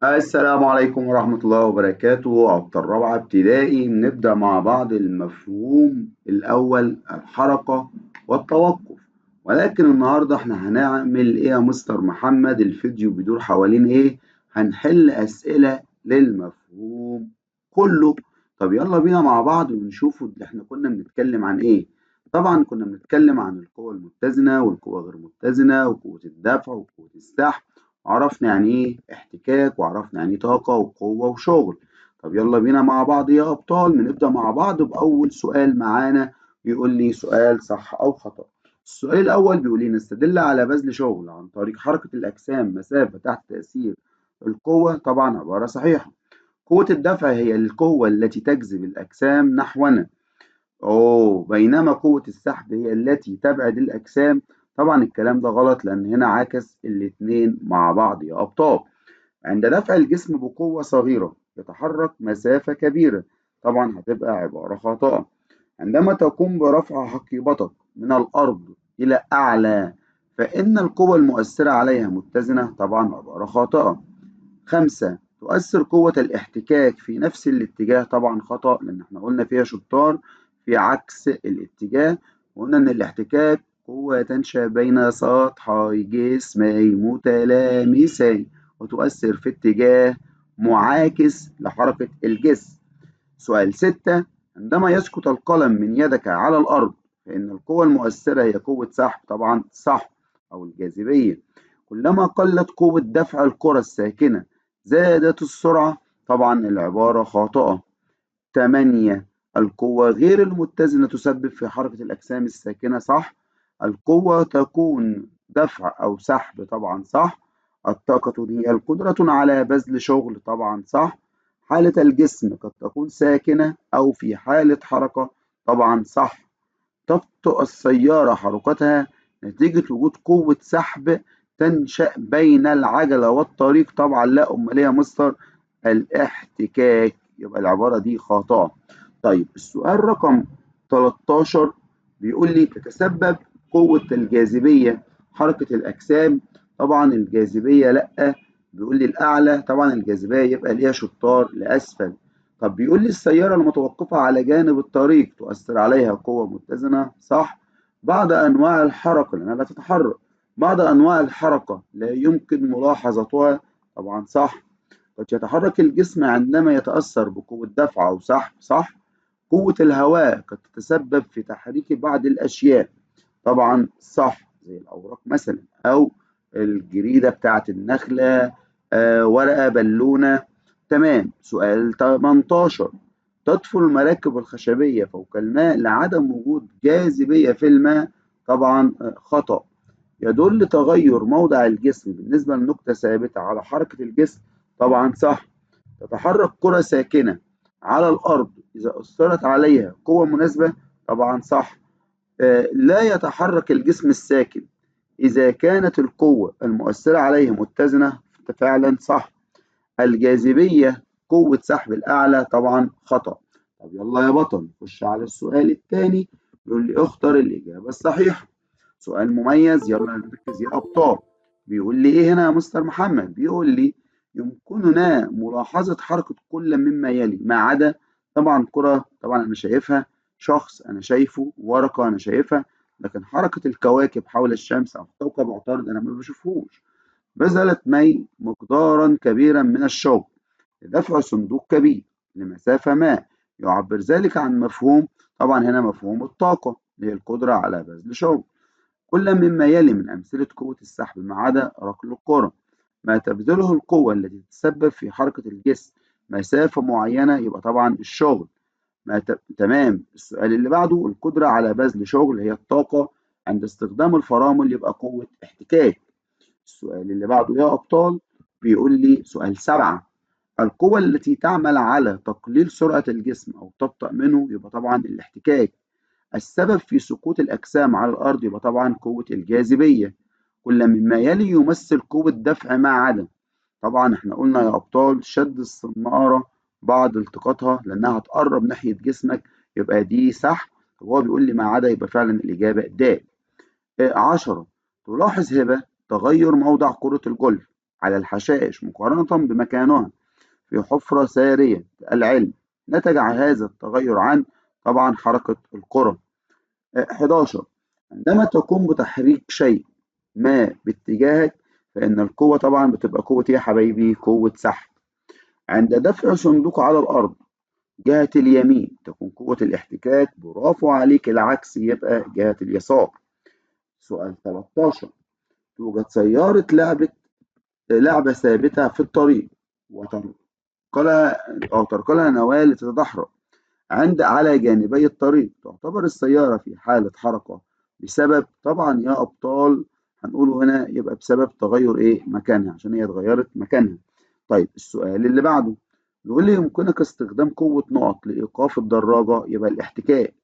السلام عليكم ورحمة الله وبركاته. أبطال رابعة ابتدائي نبدأ مع بعض المفهوم الأول الحركة والتوقف. ولكن النهاردة احنا هنعمل إيه يا مستر محمد؟ الفيديو بيدور حوالين إيه؟ هنحل أسئلة للمفهوم كله. طب يلا بينا مع بعض ونشوف اللي احنا كنا بنتكلم عن إيه. طبعا كنا بنتكلم عن القوة المتزنة والقوة غير متزنة وقوة الدفع وقوة السحب، وعرفنا يعني ايه احتكاك، وعرفنا يعني ايه طاقة وقوة وشغل. طب يلا بينا مع بعض يا أبطال، بنبدأ مع بعض بأول سؤال معانا. بيقول لي سؤال صح أو خطأ. السؤال الأول بيقول لي نستدل على بذل شغل عن طريق حركة الأجسام مسافة تحت تأثير القوة. طبعا عبارة صحيحة. قوة الدفع هي القوة التي تجذب الأجسام نحونا. بينما قوة السحب هي التي تبعد الأجسام. طبعا الكلام ده غلط لأن هنا عكس الاتنين مع بعض يا أبطال. عند دفع الجسم بقوة صغيرة يتحرك مسافة كبيرة. طبعا هتبقى عبارة خاطئة. عندما تقوم برفع حقيبتك من الأرض إلى أعلى فإن القوة المؤثرة عليها متزنة. طبعا عبارة خاطئة. 5. تؤثر قوة الاحتكاك في نفس الاتجاه. طبعا خطأ لأن احنا قلنا فيها شطار في عكس الاتجاه. وقلنا إن الاحتكاك قوة تنشأ بين سطحي جسمي متلامسين وتؤثر في اتجاه معاكس لحركة الجسم. سؤال 6. عندما يسقط القلم من يدك على الأرض فإن القوة المؤثرة هي قوة سحب. طبعا صح، أو الجاذبية. كلما قلت قوة دفع الكرة الساكنة زادت السرعة. طبعا العبارة خاطئة. 8. القوة غير المتزنة تسبب في حركة الأجسام الساكنة. صح. القوة تكون دفع أو سحب. طبعا صح. الطاقة هي القدرة على بذل شغل. طبعا صح. حالة الجسم قد تكون ساكنة أو في حالة حركة. طبعا صح. تبطئ السيارة حركتها نتيجة وجود قوة سحب تنشأ بين العجلة والطريق. طبعا لا، أمال إيه يا مستر؟ الاحتكاك. يبقى العبارة دي خاطئة. طيب السؤال رقم 13 بيقول لي تتسبب قوة الجاذبية حركة الأجسام. طبعا الجاذبية لأ. بيقول لي الأعلى. طبعا الجاذبية يبقى ليها شطار لأسفل. طب بيقول لي السيارة المتوقفة على جانب الطريق تؤثر عليها قوة متزنة. صح. بعض أنواع الحركة لأنها لا تتحرك. بعض أنواع الحركة لا يمكن ملاحظتها. طبعا صح. قد يتحرك الجسم عندما يتأثر بقوة دفع أو سحب. صح. قوة الهواء قد تتسبب في تحريك بعض الأشياء. طبعا صح، زي الأوراق مثلا أو الجريدة بتاعة النخلة، ورقة بالونة. تمام. سؤال 18. تطفو المراكب الخشبية فوق الماء لعدم وجود جاذبية في الماء. طبعا خطأ. يدل تغير موضع الجسم بالنسبة لنقطة ثابتة على حركة الجسم. طبعا صح. تتحرك كرة ساكنة على الأرض إذا أثرت عليها قوة مناسبة. طبعا صح. لا يتحرك الجسم الساكن إذا كانت القوة المؤثرة عليه متزنة. فعلا صح. الجاذبية قوة سحب الأعلى. طبعا خطأ. طب يلا يا بطل خش على السؤال الثاني. بيقول لي اختر الإجابة الصحيحة. سؤال مميز، يلا نركز يا أبطال. بيقول لي إيه هنا يا مستر محمد؟ بيقول لي يمكننا ملاحظة حركة كل مما يلي ما عدا. طبعا كرة طبعا أنا شايفها، شخص أنا شايفه، ورقة أنا شايفها، لكن حركة الكواكب حول الشمس أو كوكب عطارد أنا ما بشوفهوش. بذلت مي مقدارا كبيرا من الشغل لدفع صندوق كبير لمسافة ما. يعبر ذلك عن مفهوم. طبعا هنا مفهوم الطاقة اللي هي القدرة على بذل شغل. كل مما يلي من أمثلة قوة السحب ما عدا ركل الكرة. ما تبذله القوة التي تتسبب في حركة الجسم مسافة معينة يبقى طبعا الشغل. تمام. السؤال اللي بعده القدرة على بذل شغل هي الطاقة. عند استخدام الفرامل يبقى قوة احتكاك. السؤال اللي بعده يا أبطال بيقول لي سؤال 7. القوة التي تعمل على تقليل سرعة الجسم أو تبطأ منه يبقى طبعا الاحتكاك. السبب في سقوط الأجسام على الأرض يبقى طبعا قوة الجاذبية. كل مما يلي يمثل قوة دفع ما عدا. طبعا احنا قلنا يا أبطال شد الصنارة بعد التقاطها لأنها هتقرب ناحية جسمك، يبقى دي صح. وهو بيقول لي ما عدا يبقى فعلا الإجابة د. 10. تلاحظ هبة تغير موضع كرة الجولف على الحشائش مقارنة بمكانها في حفرة سارية العلم. نتج هذا التغير عن طبعا حركة الكرة. 11. عندما تقوم بتحريك شيء ما باتجاهك فإن القوة طبعا بتبقى قوة إيه يا حبايبي؟ قوة سحب. عند دفع صندوق على الأرض جهة اليمين تكون قوة الاحتكاك، برافو عليك، العكس يبقى جهة اليسار. سؤال 13. توجد سيارة لعبة ثابتة في الطريق وتنقلها أو تركلها نواة لتتدحرج على جانبي الطريق. تعتبر السيارة في حالة حركة بسبب طبعا يا أبطال، هنقوله هنا يبقى بسبب تغير إيه مكانها، عشان هي اتغيرت مكانها. طيب السؤال اللي بعده بيقول لي يمكنك استخدام قوة نقط لإيقاف الدراجة، يبقى الاحتكاك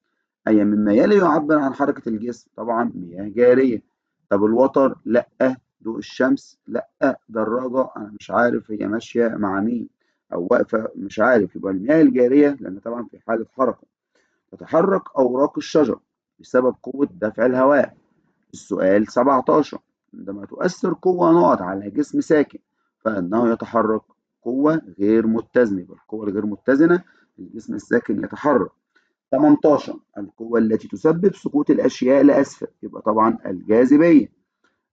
أي مما يلي يعبر عن حركة الجسم، طبعا مياه جارية. طب الوتر لأ، ضوء الشمس لأ، دراجة أنا مش عارف هي ماشية مع مين أو واقفة مش عارف، يبقى المياه الجارية لأن طبعا في حالة حركة. تتحرك أوراق الشجر بسبب قوة دفع الهواء. السؤال 17. عندما تؤثر قوة نقط على جسم ساكن فإنه يتحرك. قوة غير متزنة، يبقى القوة الغير متزنة الجسم الساكن يتحرك. 18. القوة التي تسبب سقوط الأشياء لأسفل، يبقى طبعا الجاذبية.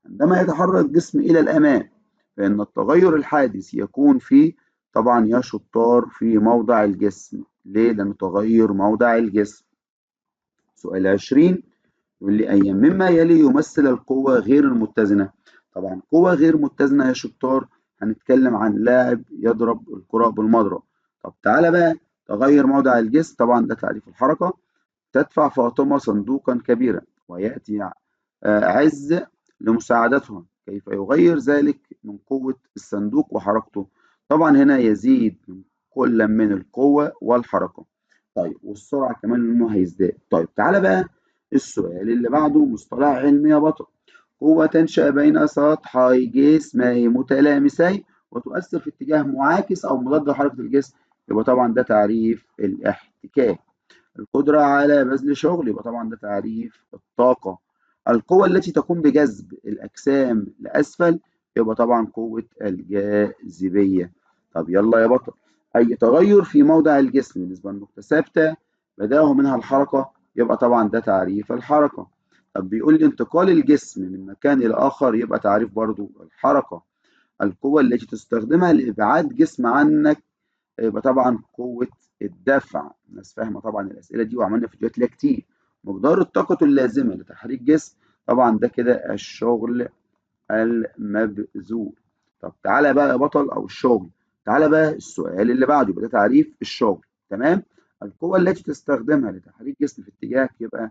عندما يتحرك جسم إلى الأمام فإن التغير الحادث يكون في طبعا يا شطار في موضع الجسم. ليه؟ لأنه تغير موضع الجسم. سؤال 20 يقول لي أي مما يلي يمثل القوة غير المتزنة. طبعا قوة غير متزنة يا شطار هنتكلم عن لاعب يضرب الكرة بالمضرب. طب تعالى بقى تغير موضع الجسم، طبعا ده تعريف الحركة. تدفع فاطمة صندوقا كبيرا ويأتي عز لمساعدتها، كيف يغير ذلك من قوة الصندوق وحركته؟ طبعا هنا يزيد من كل من القوة والحركة. طيب والسرعة كمان لأنه هيزداد. طيب تعالى بقى السؤال اللي بعده، مصطلح علمي يا بطل. قوة تنشأ بين سطحي جسمين متلامسين وتؤثر في اتجاه معاكس أو مضاد لحركة الجسم، يبقى طبعا ده تعريف الاحتكاك. القدرة على بذل شغل، يبقى طبعا ده تعريف الطاقة. القوة التي تقوم بجذب الأجسام لأسفل، يبقى طبعا قوة الجاذبية. طب يلا يا بطل، أي تغير في موضع الجسم بالنسبة لنقطة ثابتة بداه منها الحركة، يبقى طبعا ده تعريف الحركة. طب بيقول لي انتقال الجسم من مكان إلى آخر، يبقى تعريف برضو الحركة. القوة التي تستخدمها لإبعاد جسم عنك، يبقى طبعا قوة الدفع. الناس فاهمة طبعا الأسئلة دي وعملنا فيديوهات ليها كتير. مقدار الطاقة اللازمة لتحريك جسم، طبعا ده كده الشغل المبذول. طب تعالى بقى يا بطل أو الشغل، تعالى بقى السؤال اللي بعده، يبقى ده تعريف الشغل. تمام. القوة التي تستخدمها لتحريك جسم في اتجاهك يبقى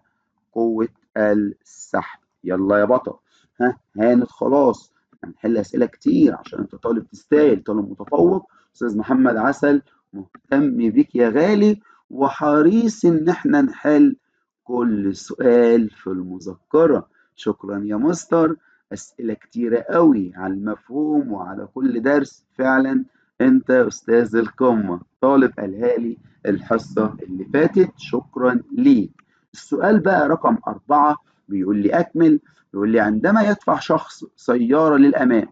قوة السحب. يلا يا بطل، ها هانت خلاص. هنحل أسئلة كتير عشان أنت طالب تستاهل، طالب متفوق. أستاذ محمد عسل مهتم بيك يا غالي وحريص إن احنا نحل كل سؤال في المذكرة. شكرا يا مستر. أسئلة كتيرة قوي على المفهوم وعلى كل درس، فعلا أنت أستاذ القمة، طالب قالها لي الحصة اللي فاتت، شكرا ليك. السؤال بقى رقم 4 بيقول لي أكمل. بيقول لي عندما يدفع شخص سيارة للأمام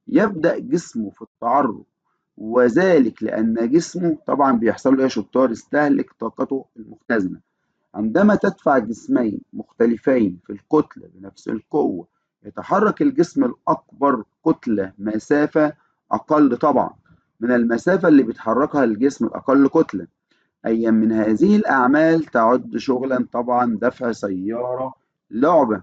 يبدأ جسمه في التعرج، وذلك لأن جسمه طبعا بيحصل له يا شطار استهلك طاقته المختزنة. عندما تدفع جسمين مختلفين في الكتلة بنفس القوة يتحرك الجسم الأكبر كتلة مسافة أقل طبعا من المسافة اللي بيتحركها الجسم الأقل كتلة. أي من هذه الأعمال تعد شغلا؟ طبعا دفع سيارة لعبة.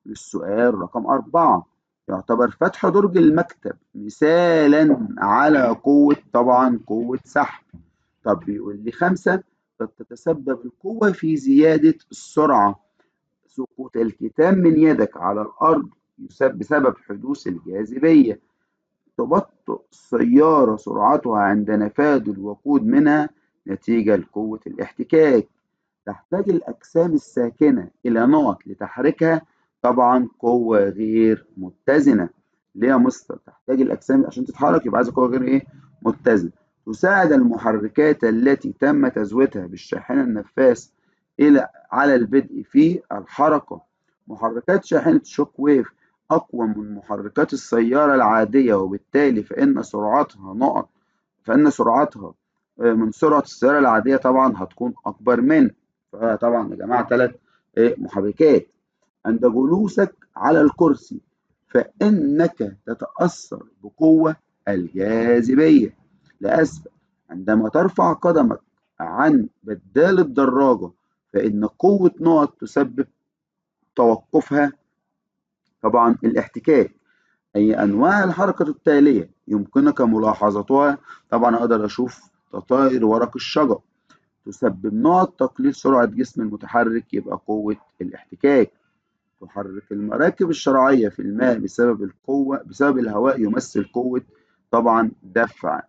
للسؤال رقم 4، يعتبر فتح درج المكتب مثالا على قوة طبعا قوة سحب. طب بيقول لي 5، قد تتسبب القوة في زيادة السرعة. سقوط الكتاب من يدك على الأرض بسبب حدوث الجاذبية. تبطئ السيارة سرعتها عند نفاذ الوقود منها نتيجة لقوة الاحتكاك. تحتاج الأجسام الساكنة إلى نقط لتحريكها، طبعا قوة غير متزنة. ليه يا مستر تحتاج الأجسام عشان تتحرك؟ يبقى عايزة قوة غير إيه؟ متزنة. تساعد المحركات التي تم تزويدها بالشاحنة النفاث على البدء في الحركة. محركات شاحنة شوك ويف أقوى من محركات السيارة العادية، وبالتالي فإن سرعتها من سرعة السيارة العادية طبعا هتكون أكبر منه. فطبعا يا جماعة 3 محركات. عند جلوسك على الكرسي فإنك تتأثر بقوة الجاذبية لأسفل. عندما ترفع قدمك عن بدال الدراجة فإن قوة نقط تسبب توقفها طبعا الاحتكاك. أي أنواع الحركة التالية يمكنك ملاحظتها. طبعا أقدر أشوف تطاير ورق الشجر تسبب نقط تقليل سرعة جسم المتحرك، يبقى قوة الاحتكاك. تحرك المراكب الشراعية في الماء بسبب الهواء يمثل قوة طبعا دفع.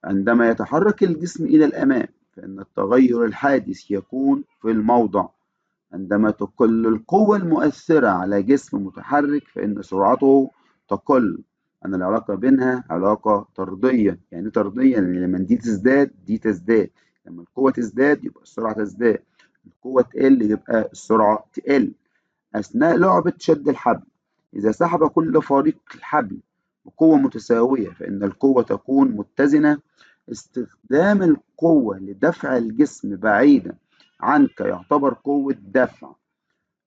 عندما يتحرك الجسم إلى الأمام فإن التغير الحادث يكون في الموضع. عندما تقل القوة المؤثرة على جسم متحرك فإن سرعته تقل. أن العلاقة بينها علاقة طردية. يعني طردية يعني لما دي تزداد دي تزداد، لما القوة تزداد يبقى السرعة تزداد، القوة تقل يبقى السرعة تقل. أثناء لعبة شد الحبل إذا سحب كل فريق الحبل بقوة متساوية فإن القوة تكون متزنة. استخدام القوة لدفع الجسم بعيدا عنك يعتبر قوة دفع.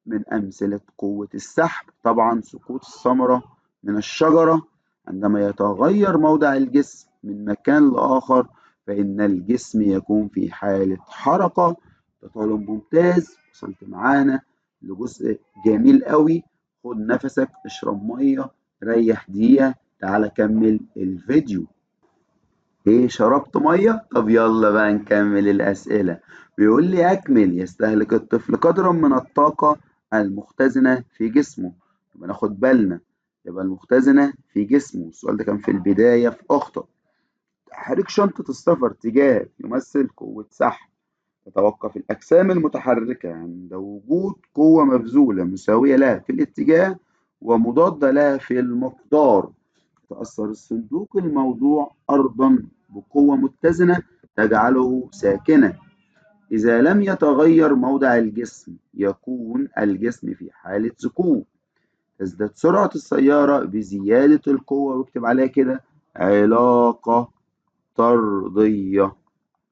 من أمثلة قوة السحب طبعا سقوط الثمرة من الشجرة. عندما يتغير موضع الجسم من مكان لآخر فإن الجسم يكون في حالة حركة. ده طالب ممتاز، وصلت معانا لجزء جميل قوي. خد نفسك، اشرب مية، ريح دقيقة، تعالى كمل الفيديو. ايه، شربت مية؟ طب يلا بقى نكمل الأسئلة. بيقول لي أكمل. يستهلك الطفل قدرا من الطاقة المختزنة في جسمه. يبقى ناخد بالنا، يبقى المختزنة في جسمه. السؤال ده كان في البداية في أخطر. تحريك شنطة السفر تجاه يمثل قوة سحب. تتوقف الأجسام المتحركة عند وجود قوة مبذولة مساوية لها في الاتجاه ومضادة لها في المقدار. تأثر الصندوق الموضوع أرضا بقوة متزنة تجعله ساكنا. إذا لم يتغير موضع الجسم يكون الجسم في حالة سكون. تزداد سرعة السيارة بزيادة القوة، واكتب عليها كده علاقة طردية.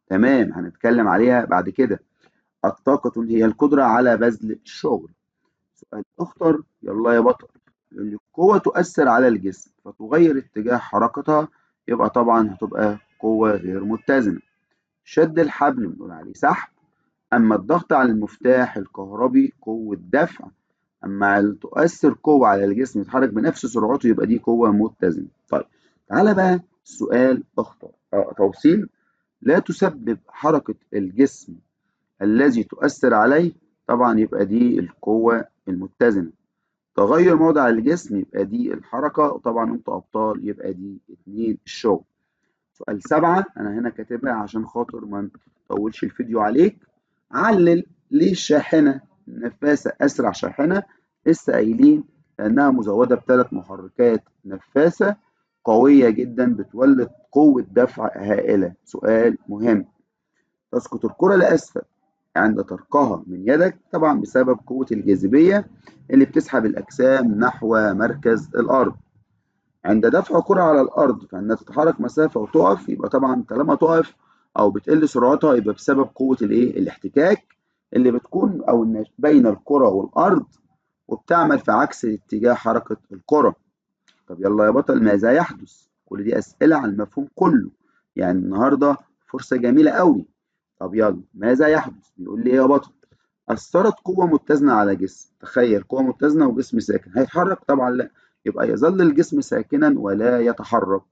تمام، هنتكلم عليها بعد كده. الطاقة هي القدرة على بذل الشغل. سؤال أخطر، يلا يا بطل. يقول لي القوة تؤثر على الجسم فتغير اتجاه حركتها، يبقى طبعا هتبقى قوة غير متزنة. شد الحبل بنقول عليه سحب. أما الضغط على المفتاح الكهربي قوة دفع. أما تؤثر قوة على الجسم يتحرك بنفس سرعته يبقى دي قوة متزنة. طيب تعالى بقى سؤال أخطر. توصيل. لا تسبب حركة الجسم الذي تؤثر عليه، طبعا يبقى دي القوة المتزنة. تغير موضع الجسم يبقى دي الحركة، وطبعا انتوا أبطال يبقى دي 2 الشغل. سؤال 7 أنا هنا كاتبها عشان خاطر ما نطولش الفيديو عليك. علل ليه الشاحنة النفاثة أسرع شاحنة؟ لسه قايلين لأنها مزودة ب3 محركات نفاثة قوية جدا بتولد قوة دفع هائلة. سؤال مهم. تسقط الكرة لأسفل عند طرقها من يدك طبعا بسبب قوة الجاذبية اللي بتسحب الأجسام نحو مركز الأرض. عند دفع كرة على الأرض فإنها تتحرك مسافة وتقف، يبقى طبعا طالما تقف أو بتقل سرعتها يبقى بسبب قوة الاحتكاك اللي بتكون أو بين الكرة والأرض، وبتعمل في عكس اتجاه حركة الكرة. طب يلا يا بطل، ماذا يحدث؟ كل دي أسئلة عن المفهوم كله، يعني النهاردة فرصة جميلة قوي. طب يلا، ماذا يحدث؟ بيقول لي إيه يا بطل؟ أثرت قوة متزنة على جسم. تخيل قوة متزنة وجسم ساكن، هيتحرك؟ طبعا لا، يبقى يظل الجسم ساكنا ولا يتحرك.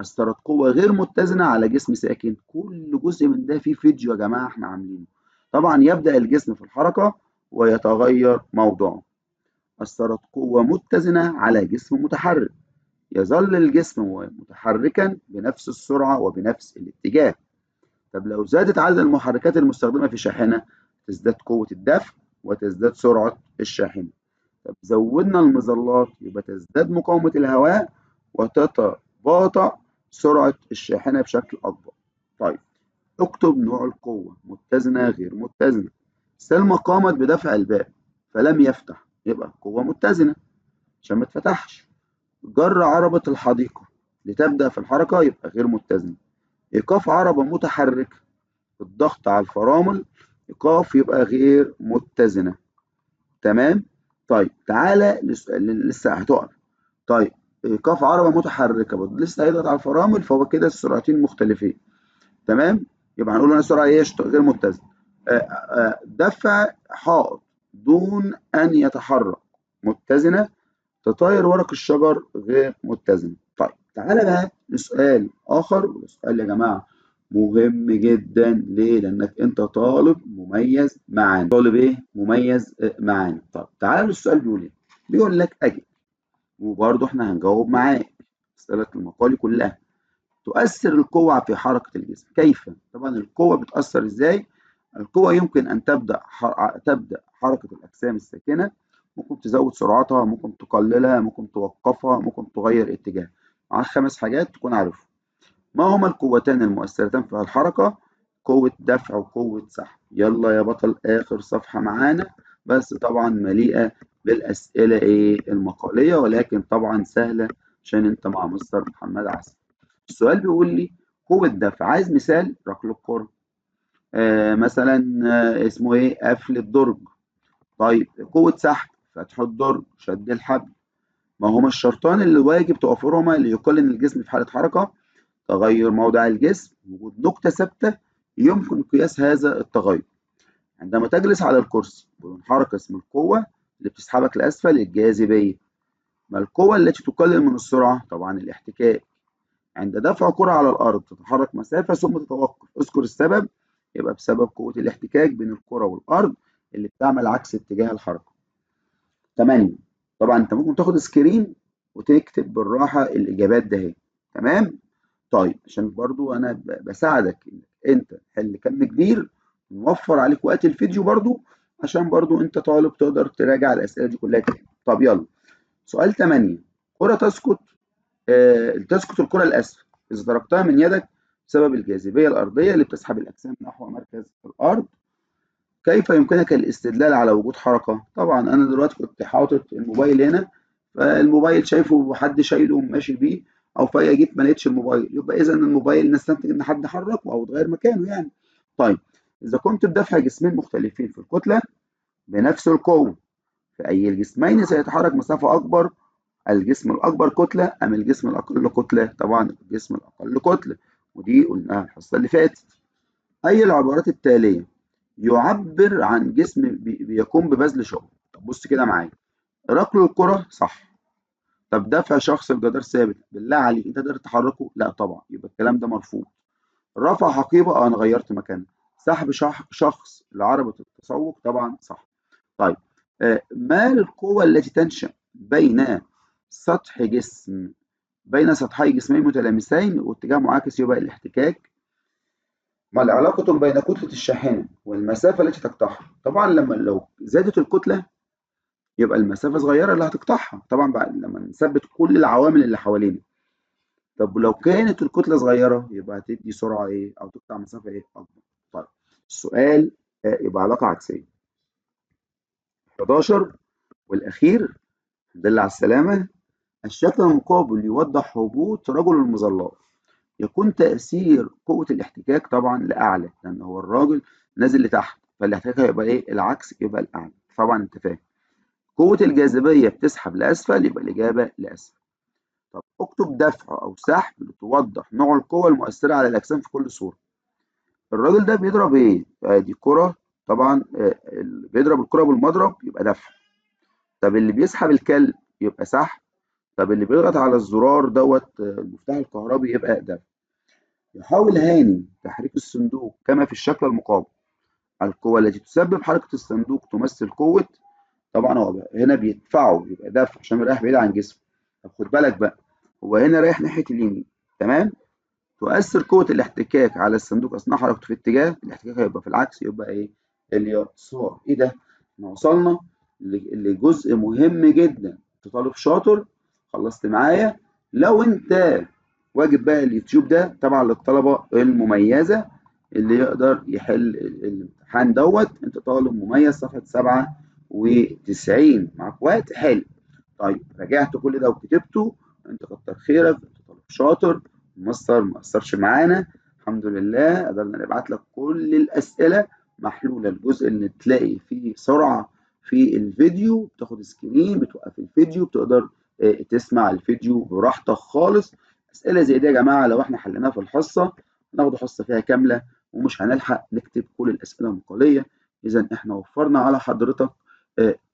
أثرت قوة غير متزنة على جسم ساكن. كل جزء من ده فيه فيديو يا جماعة احنا عاملينه. طبعا يبدأ الجسم في الحركة ويتغير موضعه. أثرت قوة متزنة على جسم متحرك. يظل الجسم متحركا بنفس السرعة وبنفس الاتجاه. طب لو زادت عدد المحركات المستخدمة في شاحنة تزداد قوة الدفع وتزداد سرعة الشاحنة. طب زودنا المظلات يبقى تزداد مقاومة الهواء وتتباطأ سرعة الشاحنة بشكل أكبر. طيب اكتب نوع القوة: متزنة غير متزنة. سلمى قامت بدفع الباب فلم يفتح، يبقى قوة متزنة. عشان ما اتفتحش. جر عربة الحديقة لتبدأ في الحركة يبقى غير متزنة. إيقاف عربة متحركة الضغط على الفرامل إيقاف يبقى غير متزنة. تمام. طيب تعالى لسه هتقف. طيب إيقاف عربة متحركة لسه هيضغط على الفرامل، فهو كده السرعتين مختلفين. تمام. يبقى هنقول هنا سرعة ايه غير متزنة. دفع حائط دون أن يتحرك متزنة. تطاير ورق الشجر غير متزنة. طيب تعالى بقى لسؤال آخر، وسؤال يا جماعة مهم جدا. ليه؟ لأنك أنت طالب مميز معانا. طالب إيه؟ مميز معانا. طب تعالى للسؤال بيقول إيه؟ بيقول لك أجب، وبرضه إحنا هنجاوب معاك. أسئلة المقال كلها. تؤثر القوة في حركة الجسم كيف؟ طبعا القوة بتأثر إزاي؟ القوة يمكن أن تبدأ حركة الأجسام الساكنة. ممكن تزود سرعتها، ممكن تقللها، ممكن توقفها، ممكن تغير اتجاهها. معاك 5 حاجات تكون عارفهم. ما هما القوتان المؤثرتان في الحركة؟ قوة دفع وقوة سحب. يلا يا بطل آخر صفحة معانا، بس طبعا مليئة بالأسئلة المقالية، ولكن طبعا سهلة عشان أنت مع مستر محمد عسل. السؤال بيقول لي قوة دفع، عايز مثال. ركل الكرة. مثلا اسمه ايه؟ قفل الدرج. طيب قوة سحب، فتح الدرج، شد الحبل. ما هما الشرطان اللي واجب توفرهما ليقلل الجسم في حالة حركة؟ تغير موضع الجسم، وجود نقطة ثابتة يمكن قياس هذا التغير. عندما تجلس على الكرسي وينحرك اسم القوة اللي بتسحبك لأسفل الجاذبية. ما القوة التي تقلل من السرعة؟ طبعا الاحتكاك. عند دفع كرة على الأرض تتحرك مسافة ثم تتوقف، اذكر السبب. يبقى بسبب قوة الاحتكاك بين الكرة والأرض اللي بتعمل عكس اتجاه الحركة. 8. طبعا انت ممكن تاخد سكرين وتكتب بالراحة الإجابات ده اهي. تمام. طيب عشان برضو أنا بساعدك إنك أنت تحل كم كبير، نوفر عليك وقت الفيديو برضو، عشان برضو أنت طالب تقدر تراجع الأسئلة دي كلها تاني. طب يلا. سؤال 8. كرة تسقط تسقط الكرة للأسفل إذا تركتها من يدك بسبب الجاذبية الأرضية اللي بتسحب الأجسام نحو مركز الأرض. كيف يمكنك الاستدلال على وجود حركة؟ طبعا أنا دلوقتي كنت حاطط الموبايل هنا، فالموبايل شايفه حد شايله وماشي بيه، أو فجأة جيت ما لقيتش الموبايل، يبقى إذا الموبايل نستنتج إن حد حركه أو اتغير مكانه يعني. طيب إذا قمت بدفع جسمين مختلفين في الكتلة بنفس القوة، فأي الجسمين سيتحرك مسافة أكبر؟ الجسم الأكبر كتلة أم الجسم الأقل كتلة؟ طبعا الجسم الأقل كتلة، ودي قلناها الحصة اللي فاتت. أي العبارات التالية يعبر عن جسم بيقوم ببذل شغل؟ طب بص كده معايا. ركل الكرة صح. طب دفع شخص الجدار ثابت، بالله عليك أنت تقدر تحركه؟ لا طبعا، يبقى الكلام ده مرفوض. رفع حقيبة، أنا غيرت مكانها. سحب شخص لعربة التسوق، طبعا صح. طيب ما القوة التي تنشأ سطح جسم بين سطحي جسمين متلامسين واتجاه معاكس؟ يبقى الاحتكاك. ما العلاقة بين كتلة الشاحنة والمسافة التي تقطعها؟ طبعا لو زادت الكتلة يبقى المسافة صغيرة اللي هتقطعها، طبعا بعد لما نثبت كل العوامل اللي حوالينا. طب لو كانت الكتلة صغيرة يبقى هتدي سرعة أو تقطع مسافة أكبر. طيب السؤال يبقى علاقة عكسية. 11 والأخير، الحمد لله على السلامة. الشكل المقابل يوضح هبوط رجل المظلات. يكون تأثير قوة الاحتكاك طبعا لأعلى، لأن هو الراجل نازل لتحت، فالاحتكاك هيبقى العكس، يبقى الأعلى. طبعا أنت فاهم. قوة الجاذبية بتسحب لأسفل، يبقى الإجابة لأسفل. طب اكتب دفع أو سحب لتوضح نوع القوة المؤثرة على الأجسام في كل صورة. الراجل ده بيضرب إيه؟ دي كرة طبعا، بيضرب الكرة بالمضرب يبقى دفع. طب اللي بيسحب الكلب يبقى سحب. طب اللي بيضغط على الزرار دوت المفتاح الكهربي يبقى دفع. يحاول هاني تحريك الصندوق كما في الشكل المقابل. القوة التي تسبب حركة الصندوق تمثل قوة. طبعا هو هنا بيدفعه يبقى دفع عشان رايح بعيد عن جسمه. طب خد بالك بقى، هو هنا رايح ناحية اليمين. تمام. تؤثر قوة الاحتكاك على الصندوق أثناء حركته في اتجاه الاحتكاك، هيبقى في العكس، يبقى اليسار. إيه ده؟ إحنا وصلنا لجزء مهم جدا. أنت طالب شاطر، خلصت معايا. لو أنت واجب بقى اليوتيوب ده طبعا للطلبة المميزة اللي يقدر يحل الامتحان دوت. أنت طالب مميز، صفحة 97 معاك وقت حل. طيب راجعت كل ده وكتبته، انت كتر خيرك، انت طالب شاطر. المستر ما قصرش معانا، الحمد لله قدرنا نبعت لك كل الاسئله محلوله. الجزء اللي تلاقي فيه سرعه في الفيديو بتاخد سكرين، بتوقف الفيديو، بتقدر تسمع الفيديو براحتك خالص. اسئله زي دي يا جماعه لو احنا حليناها في الحصه ناخد حصه فيها كامله ومش هنلحق نكتب كل الاسئله المقاليه. اذا احنا وفرنا على حضرتك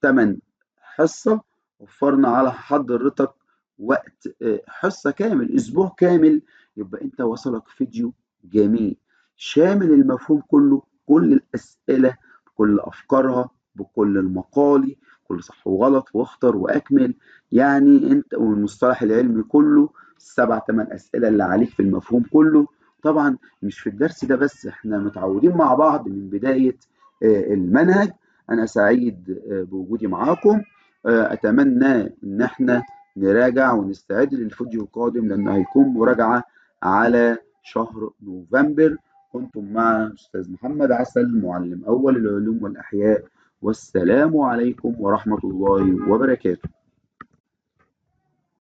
8 حصه، وفرنا على حضرتك وقت حصة كامل، أسبوع كامل. يبقى أنت وصلك فيديو جميل شامل المفهوم كله، كل الأسئلة بكل أفكارها بكل المقالي، كل صح وغلط واختر وأكمل. يعني أنت والمصطلح العلمي كله، السبع ثمان أسئلة اللي عليك في المفهوم كله. طبعا مش في الدرس ده بس، احنا متعودين مع بعض من بداية المنهج. أنا سعيد بوجودي معاكم. أتمنى إن إحنا نراجع ونستعد للفيديو القادم، لأنه هيكون مراجعة على شهر نوفمبر. كنتم مع أستاذ محمد عسل، معلم أول العلوم والأحياء، والسلام عليكم ورحمة الله وبركاته.